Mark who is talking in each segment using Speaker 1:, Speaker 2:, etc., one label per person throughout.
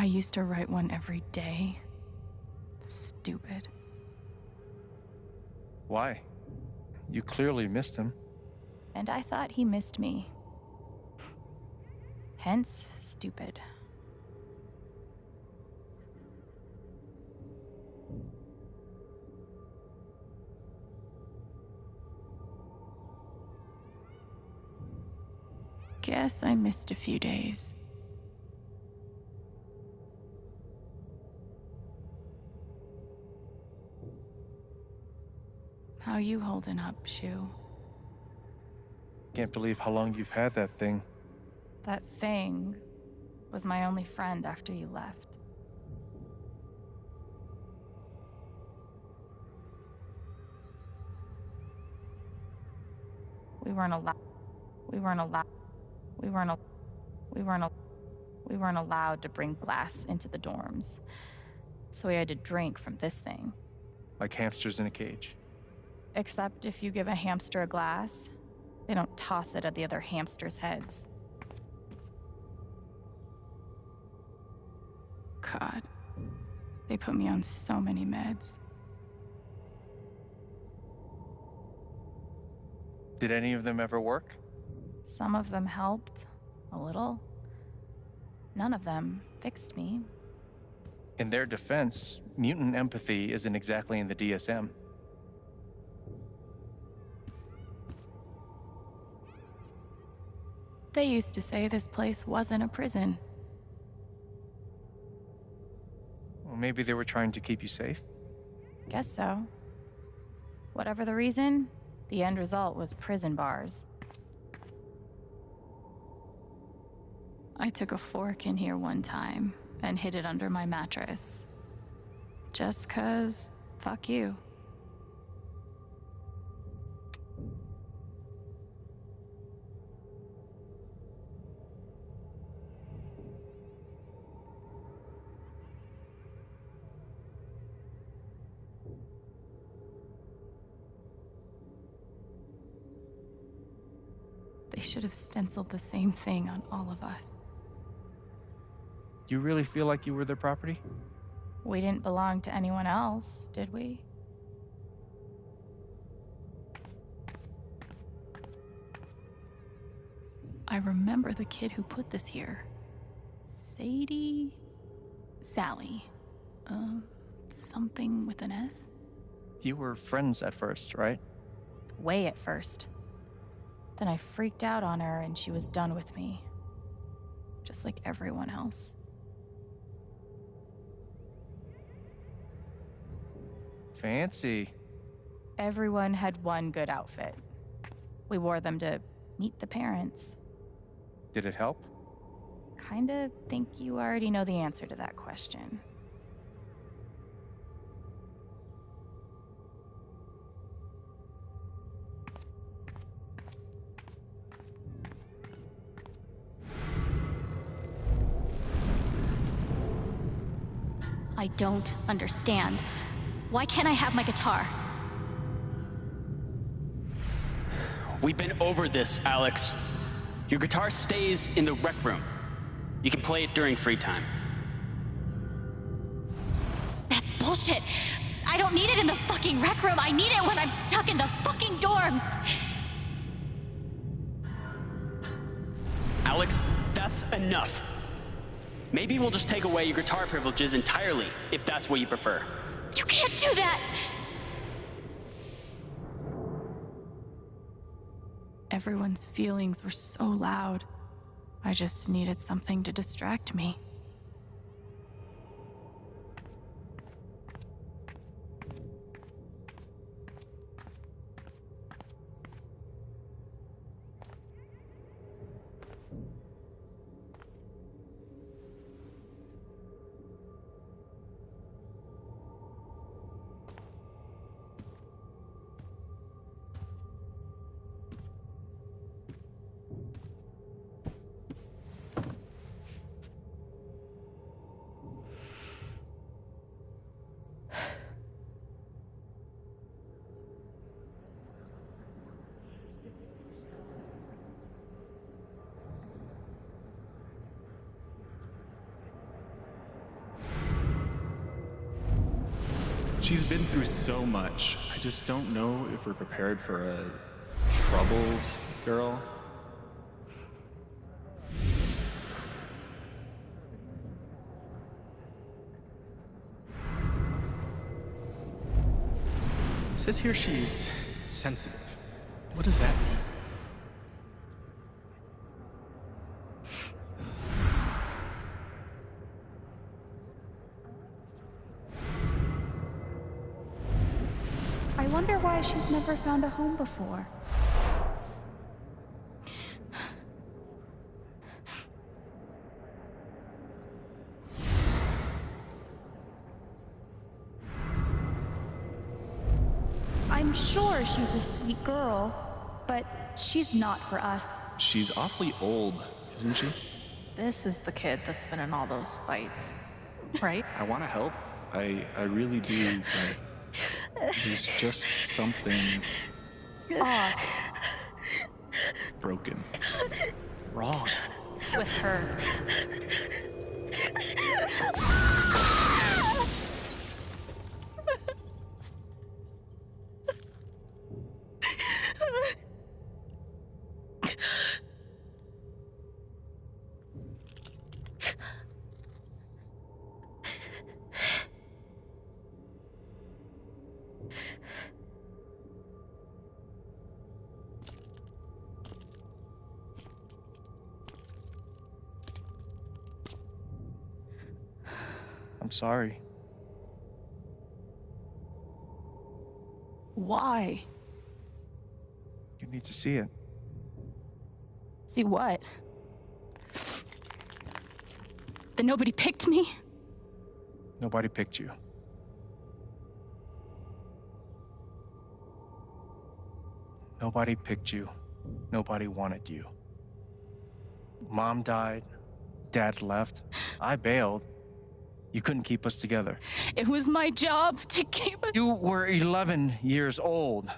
Speaker 1: I used to write one every day. Stupid.
Speaker 2: Why? You clearly missed him.
Speaker 1: And I thought he missed me. Hence, stupid. Guess I missed a few days. How you holding up, Shu?
Speaker 2: Can't believe how long you've had that thing.
Speaker 1: That thing was my only friend after you left. We weren't allowed to bring glass into the dorms. So we had to drink from this thing.
Speaker 2: Like hamsters in a cage.
Speaker 1: Except if you give a hamster a glass, they don't toss it at the other hamsters' heads. God, they put me on so many meds.
Speaker 2: Did any of them ever work?
Speaker 1: Some of them helped, a little. None of them fixed me.
Speaker 2: In their defense, mutant empathy isn't exactly in the DSM.
Speaker 1: They used to say this place wasn't a prison.
Speaker 2: Well, maybe they were trying to keep you safe.
Speaker 1: Guess so. Whatever the reason, the end result was prison bars. I took a fork in here one time and hid it under my mattress. Just 'cause, fuck you. They should have stenciled the same thing on all of us.
Speaker 2: Do you really feel like you were their property?
Speaker 1: We didn't belong to anyone else, did we? I remember the kid who put this here. Sally. Something with an S?
Speaker 2: You were friends at first, right?
Speaker 1: Way at first. Then I freaked out on her and she was done with me. Just like everyone else.
Speaker 2: Fancy.
Speaker 1: Everyone had one good outfit. We wore them to meet the parents.
Speaker 2: Did it help?
Speaker 1: Kinda think you already know the answer to that question.
Speaker 3: I don't understand. Why can't I have my guitar?
Speaker 4: We've been over this, Alex. Your guitar stays in the rec room. You can play it during free time.
Speaker 3: That's bullshit. I don't need it in the fucking rec room. I need it when I'm stuck in the fucking dorms.
Speaker 4: Alex, that's enough. Maybe we'll just take away your guitar privileges entirely, if that's what you prefer.
Speaker 3: You can't do that!
Speaker 1: Everyone's feelings were so loud. I just needed something to distract me.
Speaker 5: She's been through so much. I just don't know if we're prepared for a troubled girl. It says here she's sensitive. What does that mean?
Speaker 6: I wonder why she's never found a home before. I'm sure she's a sweet girl, but she's not for us.
Speaker 5: She's awfully old, isn't she?
Speaker 7: This is the kid that's been in all those fights, right?
Speaker 5: I want to help. I really do, but there's just something
Speaker 6: Off.
Speaker 5: broken. Wrong.
Speaker 7: With her.
Speaker 2: I'm sorry.
Speaker 1: Why?
Speaker 2: You need to see it.
Speaker 1: See what? That nobody picked me?
Speaker 2: Nobody picked you. Nobody picked you. Nobody wanted you. Mom died. Dad left. I bailed. You couldn't keep us together.
Speaker 1: It was my job to keep it.
Speaker 2: You were 11 years old.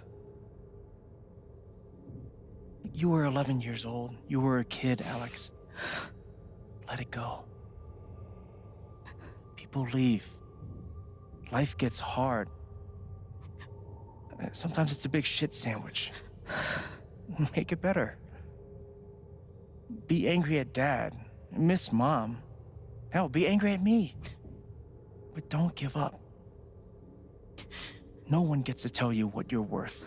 Speaker 2: You were 11 years old. You were a kid, Alex. Let it go. People leave. Life gets hard. Sometimes it's a big shit sandwich. Make it better. Be angry at Dad. Miss Mom. Hell, be angry at me. But don't give up. No one gets to tell you what you're worth.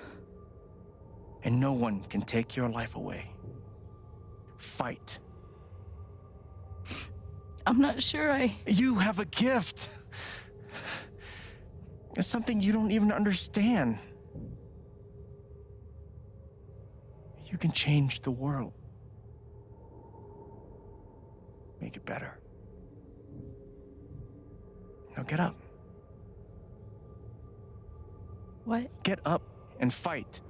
Speaker 2: And no one can take your life away. Fight.
Speaker 1: I'm not sure
Speaker 2: You have a gift. It's something you don't even understand. You can change the world. Make it better. Now get up.
Speaker 1: What?
Speaker 2: Get up and fight.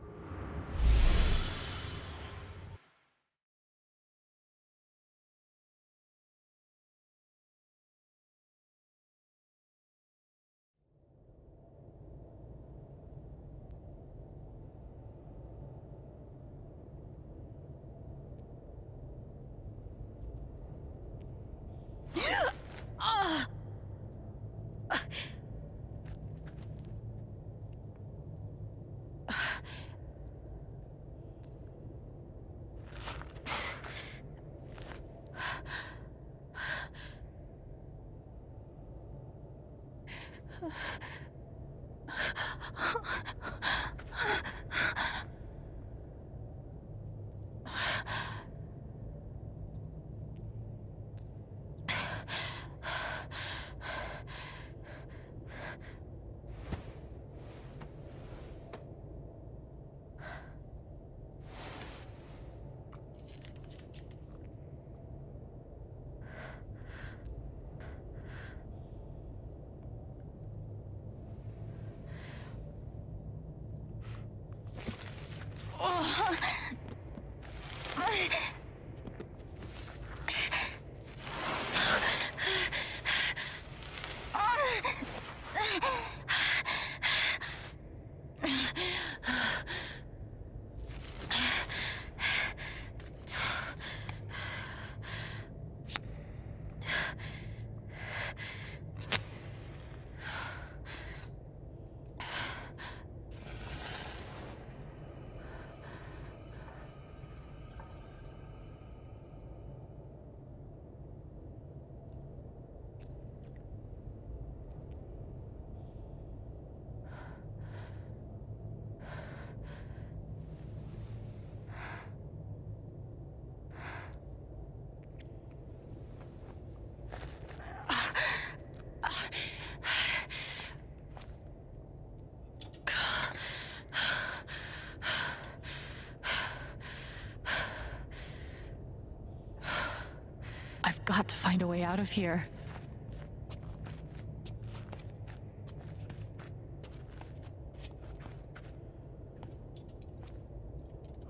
Speaker 1: got to find a way out of here.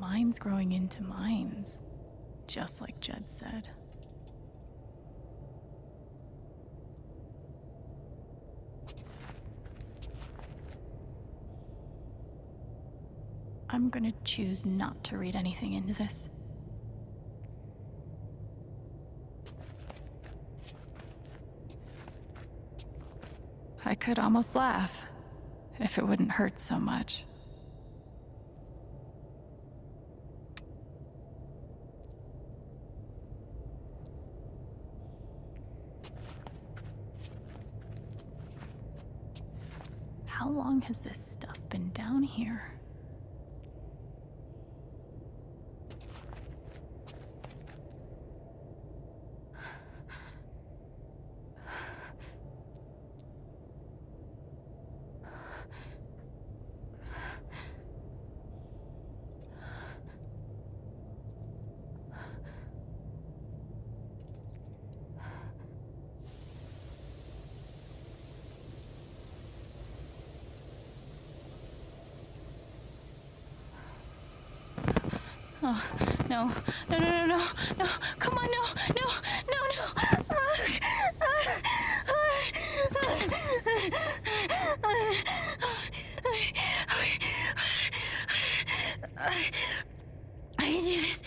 Speaker 1: Mines growing into mines, just like Jed said. I'm gonna choose not to read anything into this. I could almost laugh, if it wouldn't hurt so much. How long has this stuff been down here? Oh, no, no, no, no, no, no, come on, no, no, no, no. I can do this.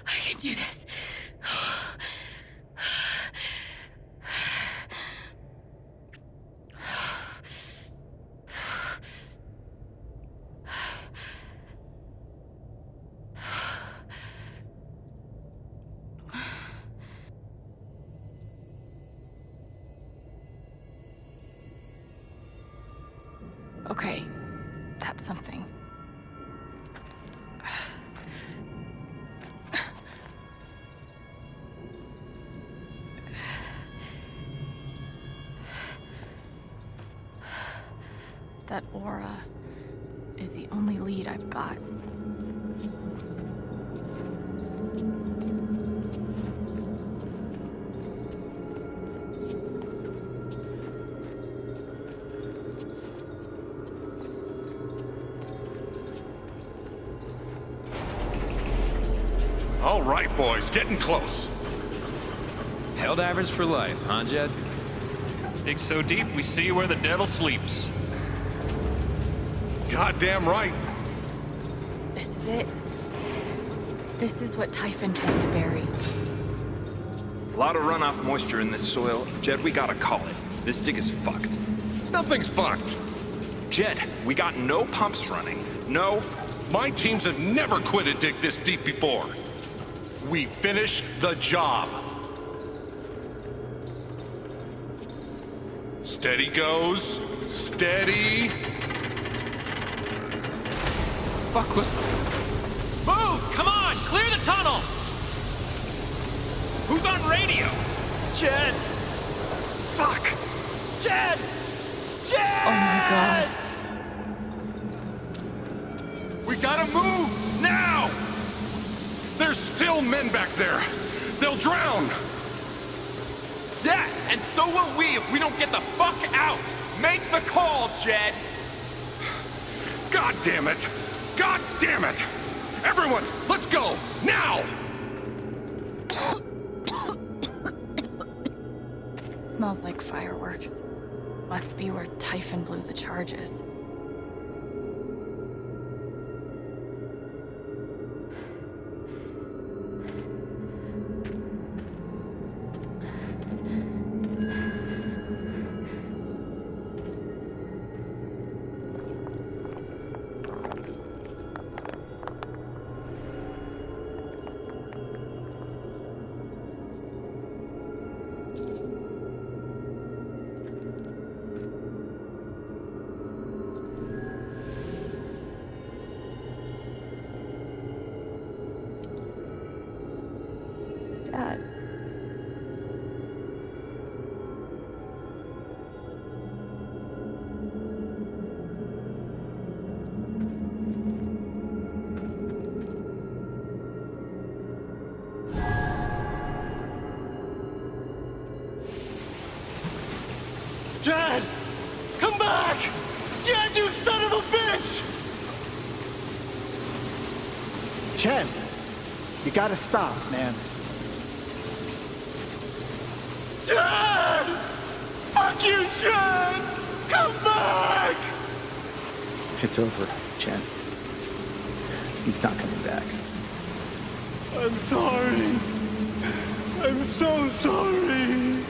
Speaker 1: I can do this. Okay, that's something. That aura is the only lead I've got.
Speaker 8: All right, boys, getting close.
Speaker 9: Helldivers for life, huh, Jed?
Speaker 10: Dig so deep, we see where the devil sleeps.
Speaker 8: Goddamn right.
Speaker 1: This is it. This is what Typhon tried to bury.
Speaker 9: A lot of runoff moisture in this soil. Jed, we gotta call it. This dig is fucked.
Speaker 8: Nothing's fucked.
Speaker 9: Jed, we got no pumps running. No.
Speaker 8: My teams have never quit a dig this deep before. We finish the job. Steady goes. Steady.
Speaker 9: Fuck, listen.
Speaker 10: Move! Come on! Clear the tunnel! Who's on radio?
Speaker 9: Jed! Fuck!
Speaker 10: Jed! Jed!
Speaker 1: Oh my god.
Speaker 8: We gotta move now. There's still men back there. They'll drown.
Speaker 10: Yeah, and so will we if we don't get the fuck out! Make the call, Jed!
Speaker 8: God damn it! God damn it! Everyone, let's go! Now!
Speaker 1: Smells like fireworks. Must be where Typhon blew the charges. Dad.
Speaker 2: Jed! Come back! Jed, you son of a bitch!
Speaker 11: Chen, you gotta stop, man.
Speaker 2: Jed! Fuck you, Jed! Come back!
Speaker 11: It's over, Chen. He's not coming back.
Speaker 2: I'm sorry. I'm so sorry.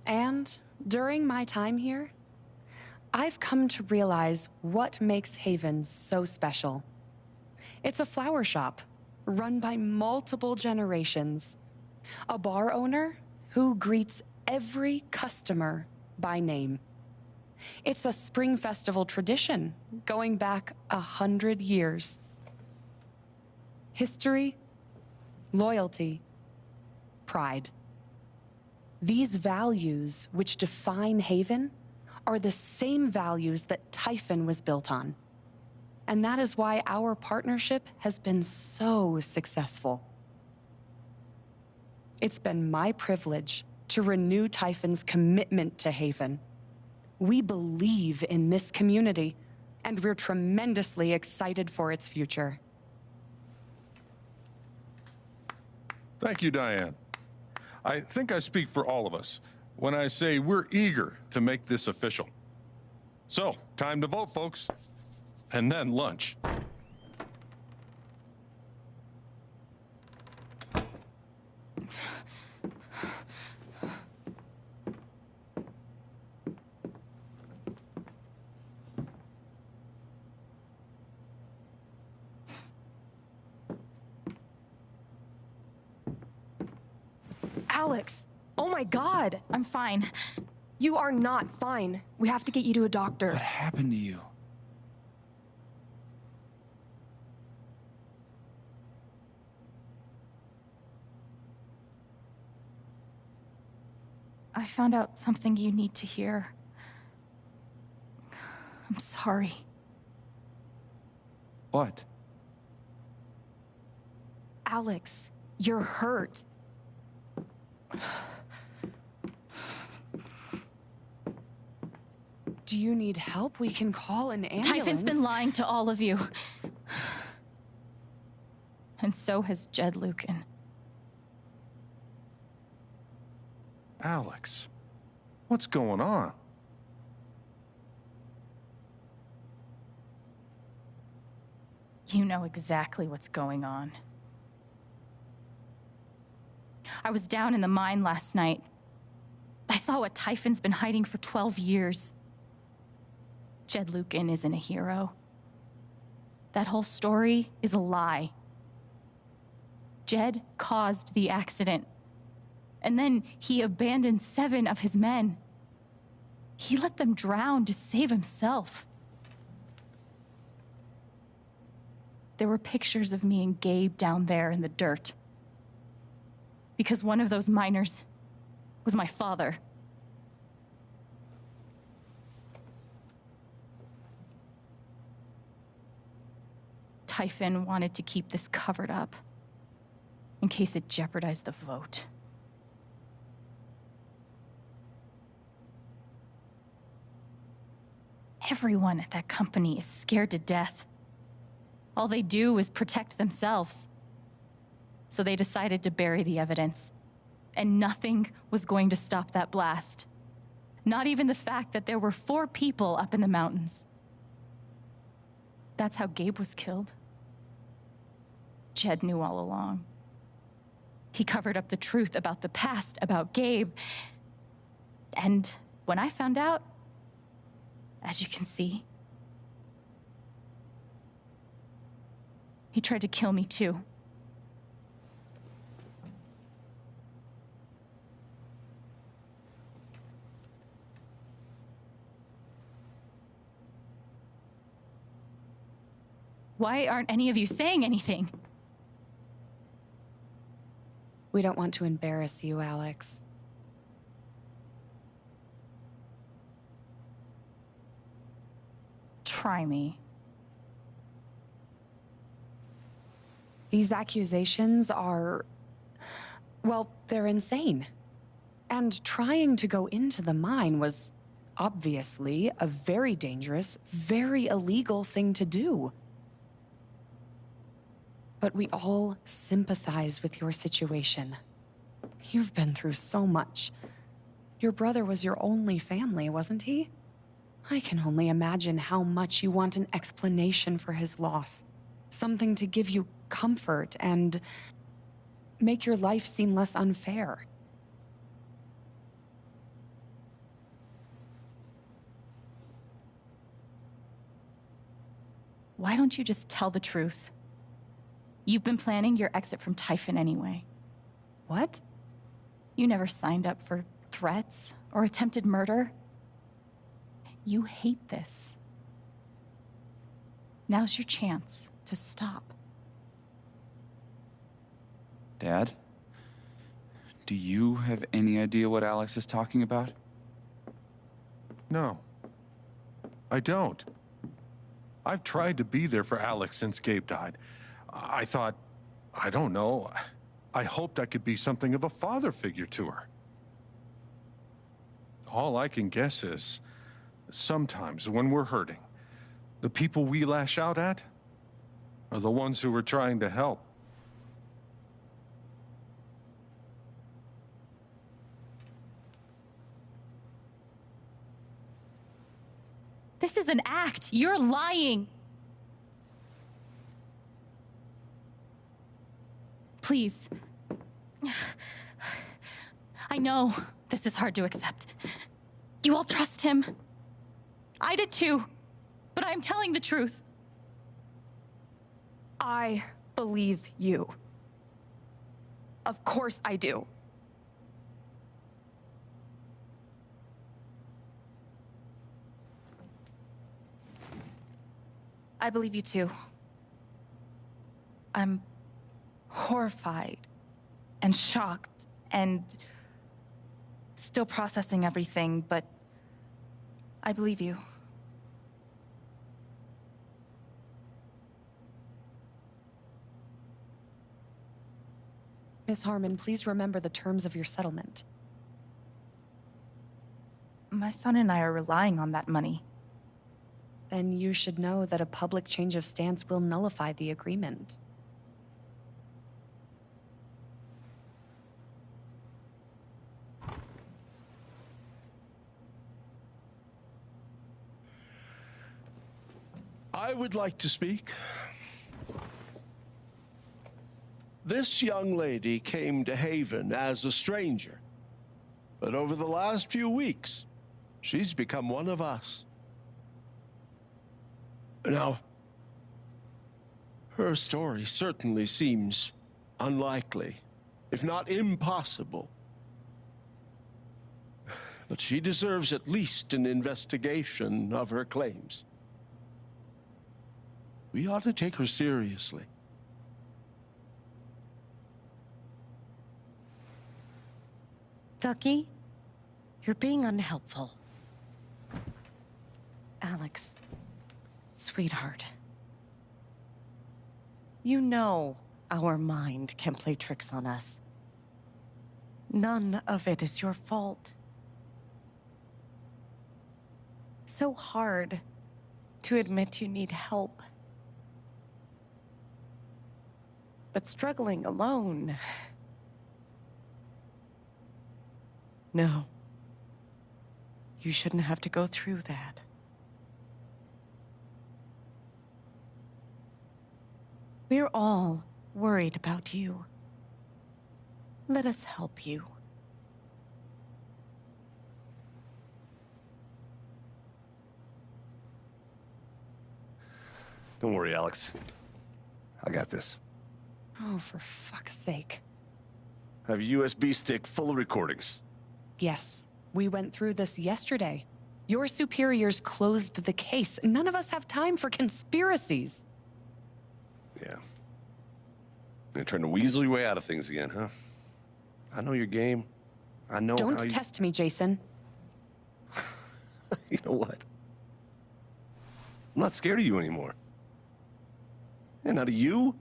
Speaker 12: And during my time here, I've come to realize what makes Haven so special. It's a flower shop run by multiple generations, a bar owner who greets every customer by name. It's a spring festival tradition going back 100 years. History, loyalty, pride. These values which define Haven are the same values that Typhon was built on. And that is why our partnership has been so successful. It's been my privilege to renew Typhon's commitment to Haven. We believe in this community, and we're tremendously excited for its future.
Speaker 8: Thank you, Diane. I think I speak for all of us when I say we're eager to make this official. So, time to vote, folks. And then lunch.
Speaker 13: Alex! Oh my God!
Speaker 1: I'm fine.
Speaker 13: You are not fine. We have to get you to a doctor.
Speaker 14: What happened to you?
Speaker 1: I found out something you need to hear. I'm sorry.
Speaker 14: What?
Speaker 13: Alex, you're hurt.
Speaker 12: Do you need help? We can call an ambulance.
Speaker 1: Typhon's been lying to all of you. And so has Jed Lucan.
Speaker 8: Alex, what's going on?
Speaker 1: You know exactly what's going on. I was down in the mine last night. I saw what Typhon's been hiding for 12 years. Jed Lucan isn't a hero.
Speaker 3: That whole story is a lie. Jed caused the accident. And then he abandoned 7 of his men. He let them drown to save himself. There were pictures of me and Gabe down there in the dirt. Because one of those miners was my father. Typhon wanted to keep this covered up in case it jeopardized the vote. Everyone at that company is scared to death. All they do is protect themselves. So they decided to bury the evidence. And nothing was going to stop that blast. Not even the fact that there were 4 people up in the mountains. That's how Gabe was killed. Jed knew all along. He covered up the truth about the past, about Gabe. And when I found out, as you can see, he tried to kill me too. Why aren't any of you saying anything?
Speaker 12: We don't want to embarrass you, Alex.
Speaker 3: Try me.
Speaker 12: These accusations are, well, they're insane. And trying to go into the mine was obviously a very dangerous, very illegal thing to do. But we all sympathize with your situation. You've been through so much. Your brother was your only family, wasn't he? I can only imagine how much you want an explanation for his loss. Something to give you comfort and make your life seem less unfair.
Speaker 3: Why don't you just tell the truth? You've been planning your exit from Typhon anyway.
Speaker 12: What?
Speaker 3: You never signed up for threats or attempted murder. You hate this. Now's your chance to stop.
Speaker 14: Dad? Do you have any idea what Alex is talking about?
Speaker 8: No, I don't. I've tried to be there for Alex since Gabe died. I thought, I don't know, I hoped I could be something of a father figure to her. All I can guess is, sometimes when we're hurting, the people we lash out at are the ones who are trying to help.
Speaker 3: This is an act. You're lying. Please. I know this is hard to accept. You all trust him. I did too, but I'm telling the truth.
Speaker 13: I believe you. Of course I do.
Speaker 15: I believe you too. I'm horrified and shocked and still processing everything, but I believe you.
Speaker 12: Miss Harmon, please remember the terms of your settlement.
Speaker 15: My son and I are relying on that money.
Speaker 12: Then you should know that a public change of stance will nullify the agreement.
Speaker 16: I would like to speak. This young lady came to Haven as a stranger, but over the last few weeks, she's become one of us. Now, Her story certainly seems unlikely, if not impossible. But she deserves at least an investigation of her claims. We ought to take her seriously.
Speaker 17: Ducky, you're being unhelpful. Alex, sweetheart. You know our mind can play tricks on us. None of it is your fault. It's so hard to admit you need help. But struggling alone... No. You shouldn't have to go through that. We're all worried about you. Let us help you.
Speaker 18: Don't worry, Alex. I got this.
Speaker 12: Oh, for fuck's sake.
Speaker 18: I have a USB stick full of recordings.
Speaker 12: Yes, we went through this yesterday. Your superiors closed the case. None of us have time for conspiracies.
Speaker 18: Yeah. You're trying to weasel your way out of things again, huh? I know your game. I know
Speaker 12: Don't
Speaker 18: how you...
Speaker 12: test me, Jason.
Speaker 18: You know what? I'm not scared of you anymore. And not of you,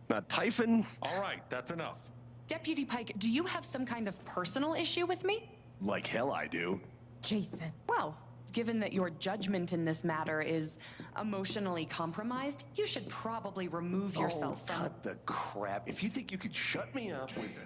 Speaker 18: not Typhon.
Speaker 8: All right, that's enough.
Speaker 12: Deputy Pike, do you have some kind of personal issue with me?
Speaker 18: Like hell I do.
Speaker 12: Jason. Well, given that your judgment in this matter is emotionally compromised, you should probably remove yourself from...
Speaker 18: cut the crap. If you think you could shut me up with...
Speaker 8: Jason,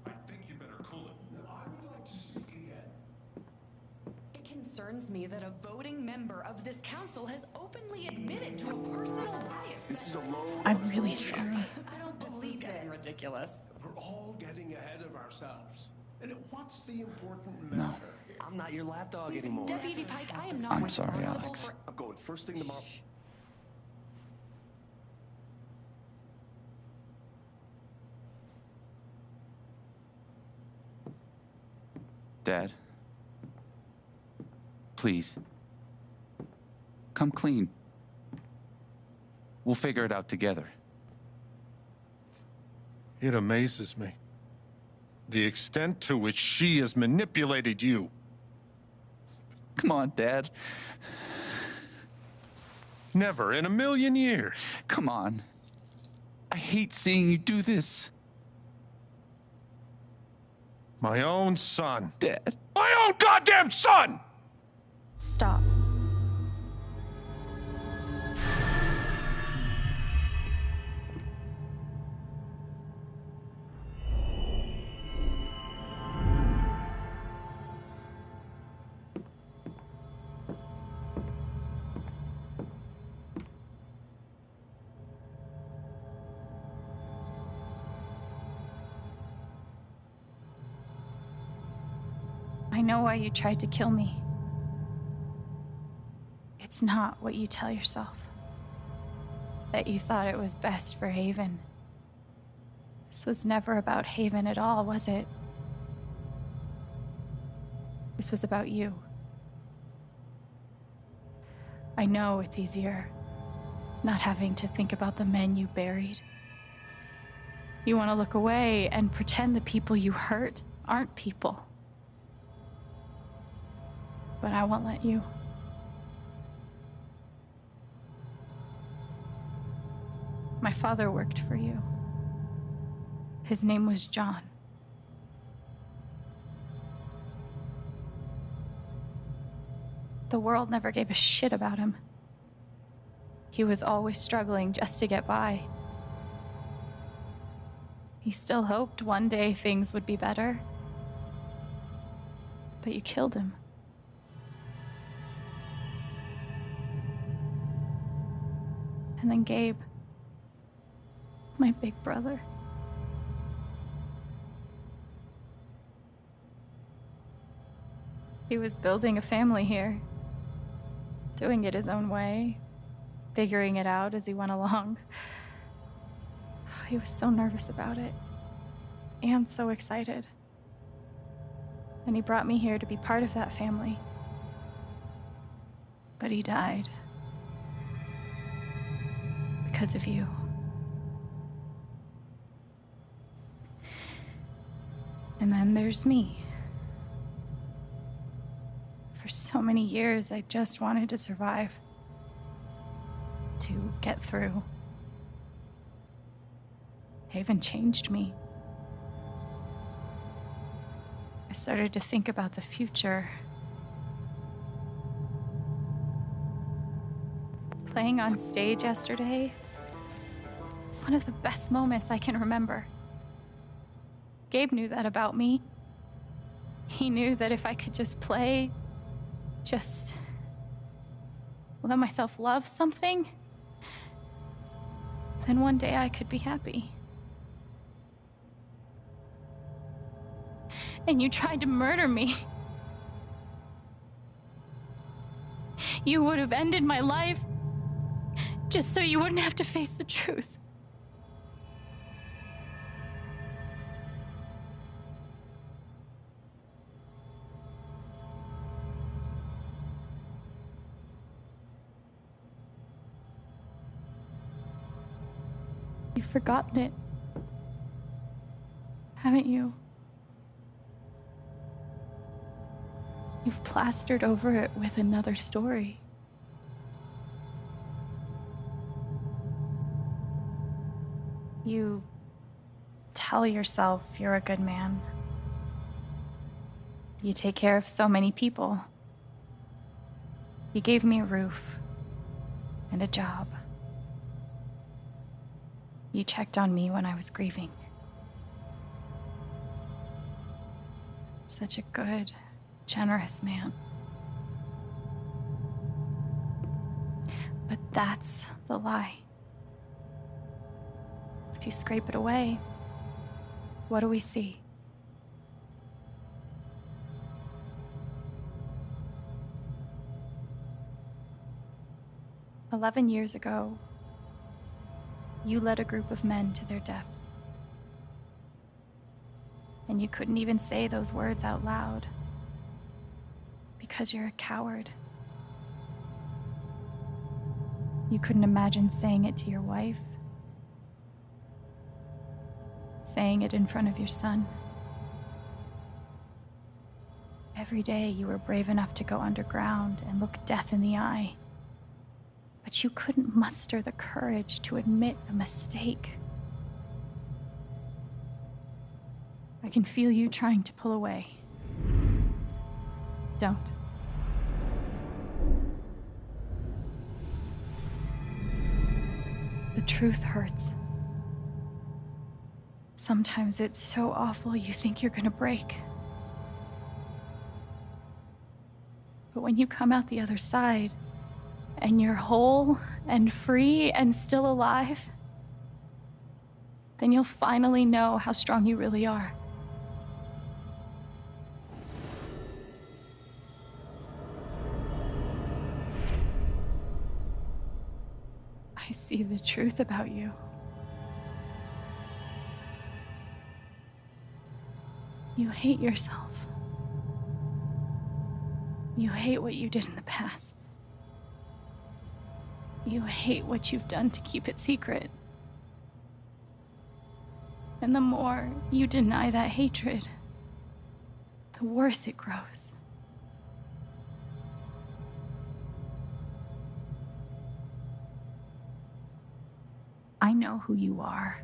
Speaker 8: I think you better cool it. I would like to speak again.
Speaker 12: It concerns me that a voting member of this council has openly admitted to a personal bias.
Speaker 18: This is a load
Speaker 3: I'm
Speaker 18: of
Speaker 3: really
Speaker 18: bullshit.
Speaker 3: sorry.
Speaker 12: I don't believe it. Getting ridiculous.
Speaker 16: We're all getting ahead of ourselves. And what's the important matter here?
Speaker 18: I'm not your lapdog anymore.
Speaker 12: Deputy Pike, I am not
Speaker 14: I'm sorry,
Speaker 12: responsible
Speaker 14: Alex.
Speaker 12: for...
Speaker 18: I'm going first thing tomorrow.
Speaker 14: Dad. Please. Come clean. We'll figure it out together.
Speaker 8: It amazes me. The extent to which she has manipulated you.
Speaker 14: Come on, Dad.
Speaker 8: Never in a million years.
Speaker 14: Come on. I hate seeing you do this.
Speaker 8: My own son.
Speaker 14: Dad.
Speaker 8: My own goddamn son!
Speaker 3: Stop. I know why you tried to kill me. It's not what you tell yourself. That you thought it was best for Haven. This was never about Haven at all, was it? This was about you. I know it's easier not having to think about the men you buried. You want to look away and pretend the people you hurt aren't people. But I won't let you. My father worked for you. His name was John. The world never gave a shit about him. He was always struggling just to get by. He still hoped one day things would be better. But you killed him. And then Gabe, my big brother. He was building a family here, doing it his own way, figuring it out as he went along. He was so nervous about it, and so excited. And he brought me here to be part of that family. But he died. Because of you. And then there's me. For so many years, I just wanted to survive. To get through. Haven changed me. I started to think about the future. Playing on stage yesterday was one of the best moments I can remember. Gabe knew that about me. He knew that if I could just play, just let myself love something, then one day I could be happy. And you tried to murder me. You would have ended my life just so you wouldn't have to face the truth. You've forgotten it, haven't you? You've plastered over it with another story. You tell yourself you're a good man. You take care of so many people. You gave me a roof and a job. You checked on me when I was grieving. Such a good, generous man. But that's the lie. If you scrape it away, what do we see? "11 years ago, you led a group of men to their deaths. And you couldn't even say those words out loud because you're a coward. You couldn't imagine saying it to your wife, saying it in front of your son. Every day you were brave enough to go underground and look death in the eye. But you couldn't muster the courage to admit a mistake. I can feel you trying to pull away. Don't. The truth hurts. Sometimes it's so awful you think you're gonna break. But when you come out the other side, and you're whole and free and still alive, then you'll finally know how strong you really are. I see the truth about you. You hate yourself. You hate what you did in the past. You hate what you've done to keep it secret. And the more you deny that hatred, the worse it grows. I know who you are.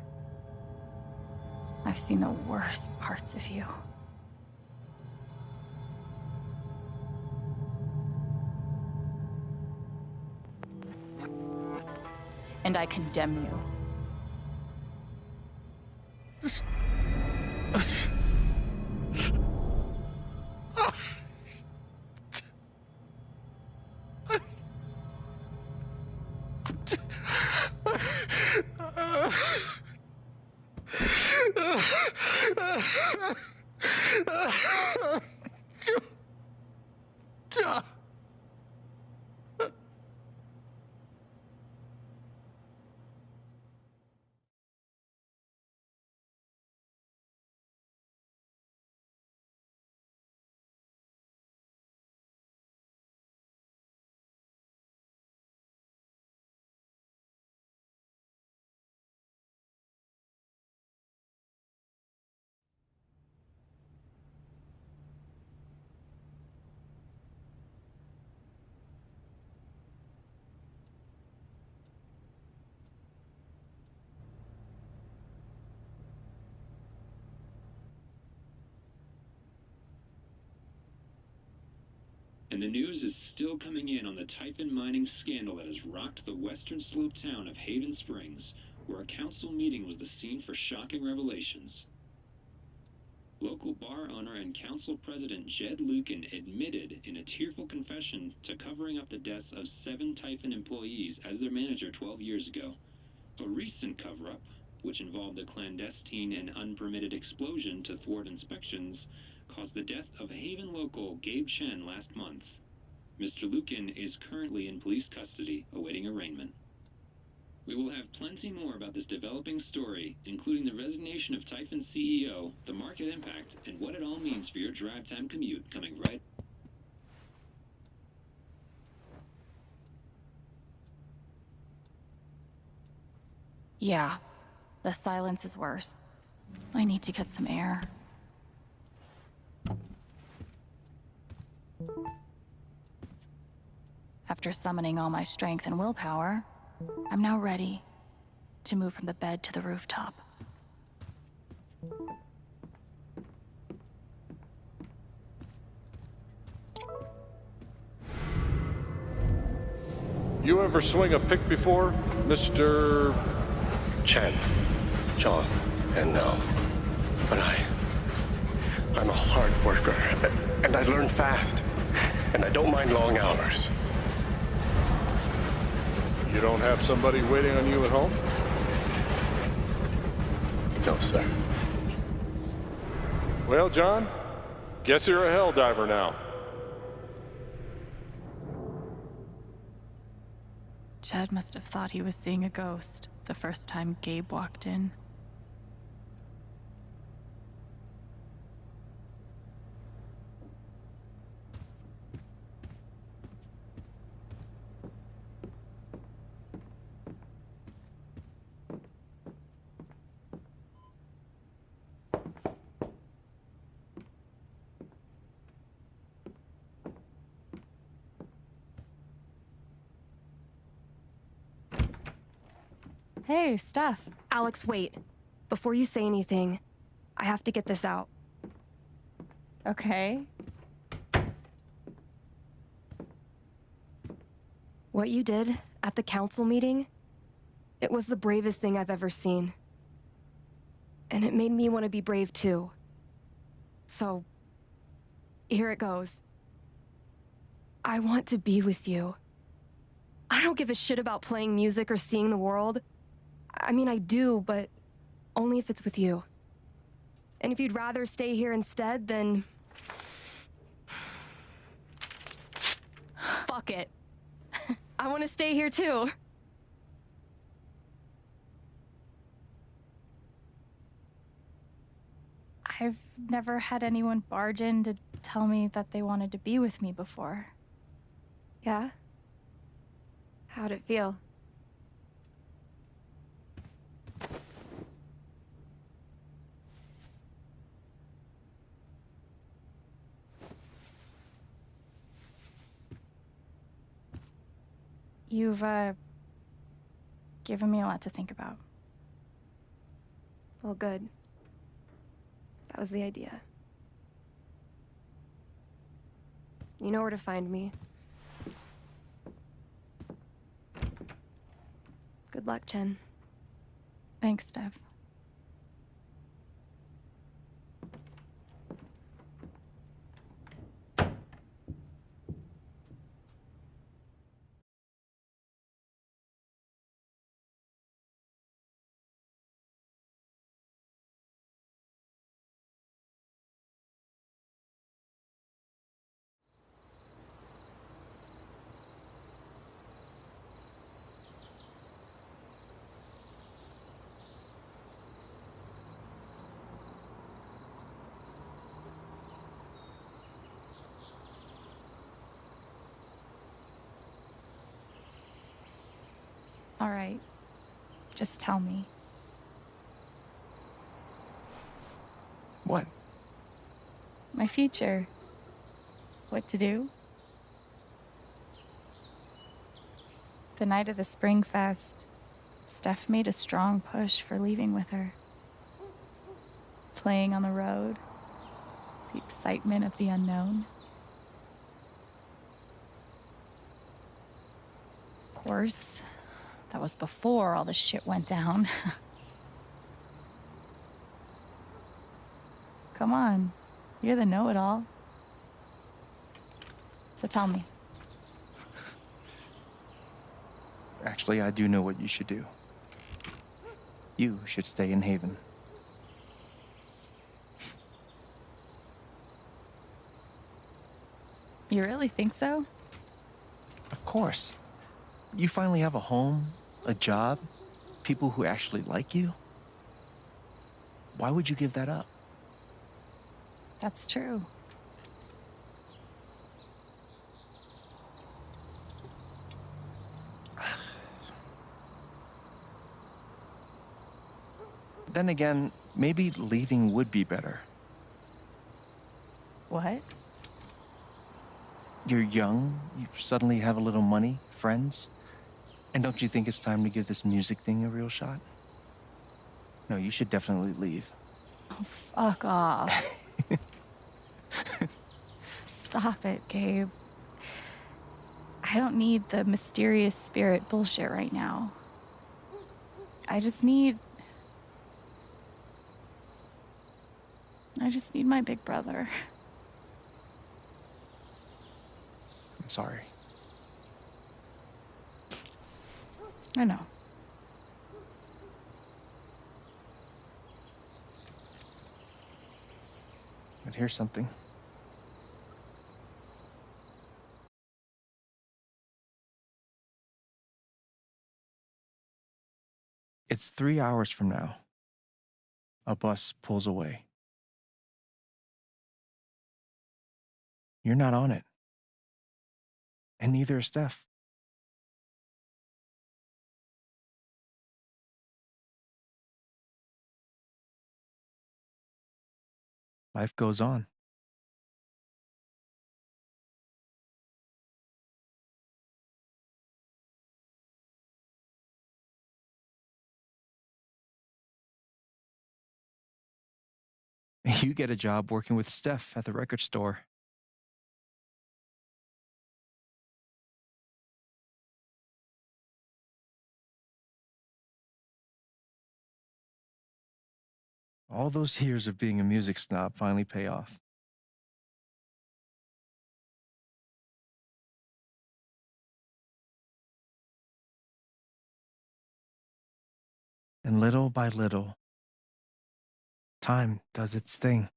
Speaker 3: I've seen the worst parts of you. And I condemn you.
Speaker 19: And the news is still coming in on the Typhon mining scandal that has rocked the western slope town of Haven Springs, where a council meeting was the scene for shocking revelations. Local bar owner and council president Jed Lucan admitted in a tearful confession to covering up the deaths of 7 Typhon employees as their manager 12 years ago. A recent cover-up, which involved a clandestine and unpermitted explosion to thwart inspections, caused the death of Haven local Gabe Chen last month. Mr. Lucan is currently in police custody, awaiting arraignment. We will have plenty more about this developing story, including the resignation of Typhon CEO, the market impact, and what it all means for your drive time commute, coming right.
Speaker 1: Yeah, the silence is worse. I need to get some air. After summoning all my strength and willpower, I'm now ready to move from the bed to the rooftop.
Speaker 8: You ever swing a pick before, Mr.
Speaker 20: Chen, John, and no. But I'm a hard worker, and I learn fast, and I don't mind long hours.
Speaker 8: You don't have somebody waiting on you at home?
Speaker 20: No, sir.
Speaker 8: Well, John, guess you're a hell diver now.
Speaker 1: Chad must have thought he was seeing a ghost the first time Gabe walked in.
Speaker 13: Hey, Steph. Alex, wait. Before you say anything, I have to get this out.
Speaker 3: Okay.
Speaker 13: What you did at the council meeting, it was the bravest thing I've ever seen. And it made me want to be brave too. So, here it goes. I want to be with you. I don't give a shit about playing music or seeing the world. I mean, I do, but only if it's with you. And if you'd rather stay here instead, then... fuck it. I want to stay here too.
Speaker 3: I've never had anyone barge in to tell me that they wanted to be with me before.
Speaker 13: Yeah? How'd it feel?
Speaker 3: You've, given me a lot to think about.
Speaker 13: Well, good. That was the idea. You know where to find me. Good luck, Chen.
Speaker 3: Thanks, Steph. All right. Just tell me.
Speaker 2: What?
Speaker 3: My future. What to do? The night of the Spring Fest, Steph made a strong push for leaving with her. Playing on the road, the excitement of the unknown. course, that was before all the shit went down. Come on, you're the know-it-all. So tell me.
Speaker 2: Actually, I do know what you should do. You should stay in Haven.
Speaker 3: You really think so?
Speaker 2: Of course. You finally have a home, a job, people who actually like you. Why would you give that up?
Speaker 3: That's true.
Speaker 2: Then again, maybe leaving would be better.
Speaker 3: What?
Speaker 2: You're young, you suddenly have a little money, friends. And don't you think it's time to give this music thing a real shot? No, you should definitely leave.
Speaker 3: Oh, fuck off. Stop it, Gabe. I don't need the mysterious spirit bullshit right now. I just need my big brother.
Speaker 2: I'm sorry.
Speaker 3: I know.
Speaker 2: But here's something. It's 3 hours from now. A bus pulls away. You're not on it. And neither is Steph. Life goes on. You get a job working with Steph at the record store. All those years of being a music snob finally pay off. And little by little, time does its thing.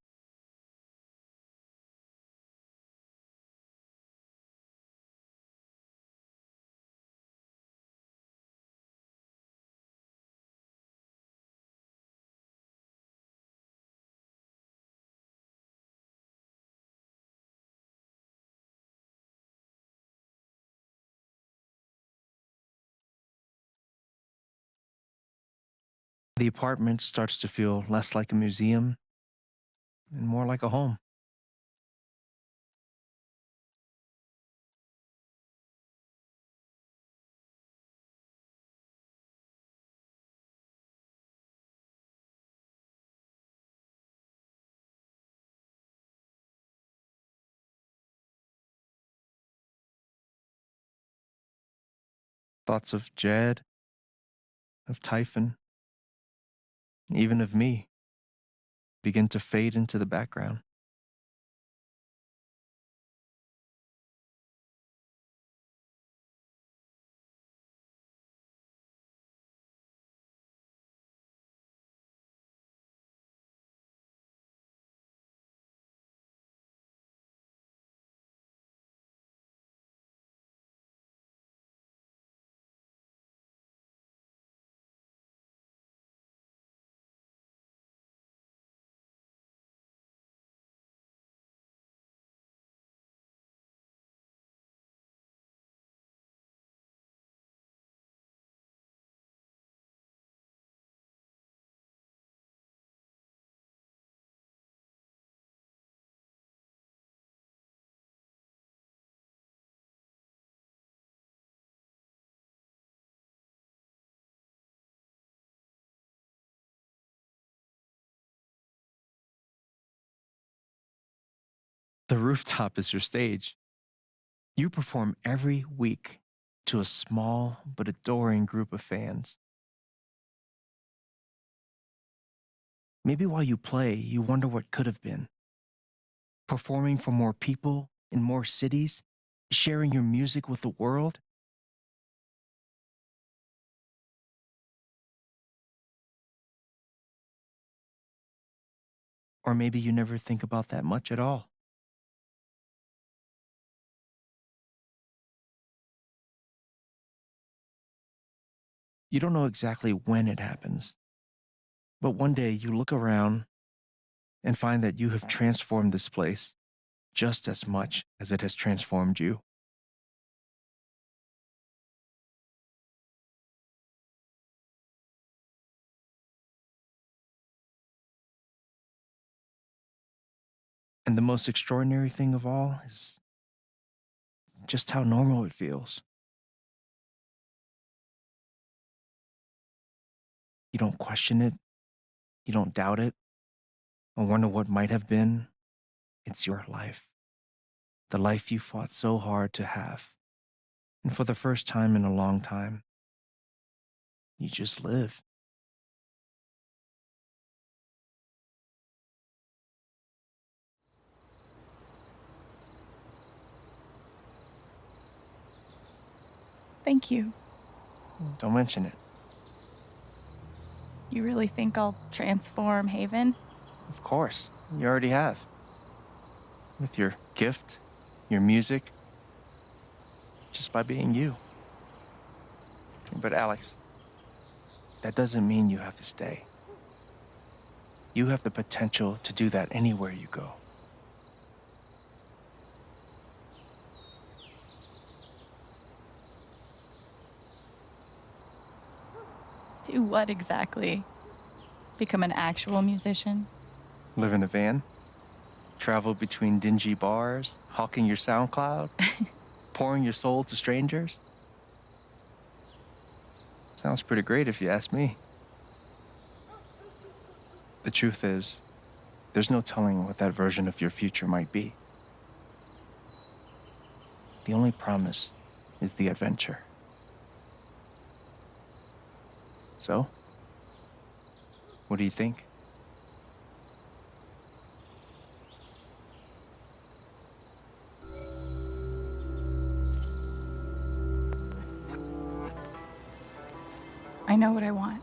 Speaker 2: The apartment starts to feel less like a museum and more like a home. Thoughts of Jed, of Typhon, even of me, begin to fade into the background. The rooftop is your stage. You perform every week, to a small but adoring group of fans. Maybe while you play, you wonder what could have been. Performing for more people in more cities, sharing your music with the world. Or maybe you never think about that much at all. You don't know exactly when it happens, but one day you look around and find that you have transformed this place just as much as it has transformed you. And the most extraordinary thing of all is just how normal it feels. You don't question it, you don't doubt it, or wonder what might have been. It's your life. The life you fought so hard to have. And for the first time in a long time, you just live.
Speaker 3: Thank you.
Speaker 2: Don't mention it.
Speaker 3: You really think I'll transform Haven?
Speaker 2: Of course, you already have. With your gift, your music, just by being you. But Alex, that doesn't mean you have to stay. You have the potential to do that anywhere you go.
Speaker 3: Do what exactly? Become an actual musician?
Speaker 2: Live in a van, travel between dingy bars, hawking your SoundCloud, pouring your soul to strangers. Sounds pretty great if you ask me. The truth is, there's no telling what that version of your future might be. The only promise is the adventure. So, what do you think?
Speaker 3: I know what I want.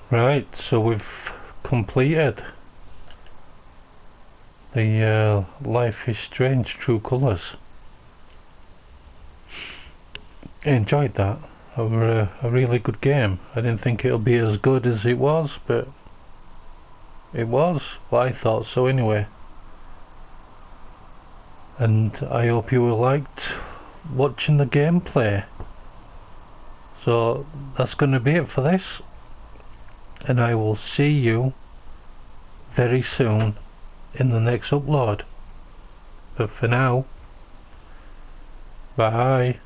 Speaker 21: Right, so we've completed the Life is Strange True Colours. I enjoyed that. A really good game. I didn't think it'll be as good as it was, but it was. Well, I thought so anyway. And I hope you liked watching the gameplay. So that's going to be it for this. And I will see you very soon in the next upload. But for now, bye.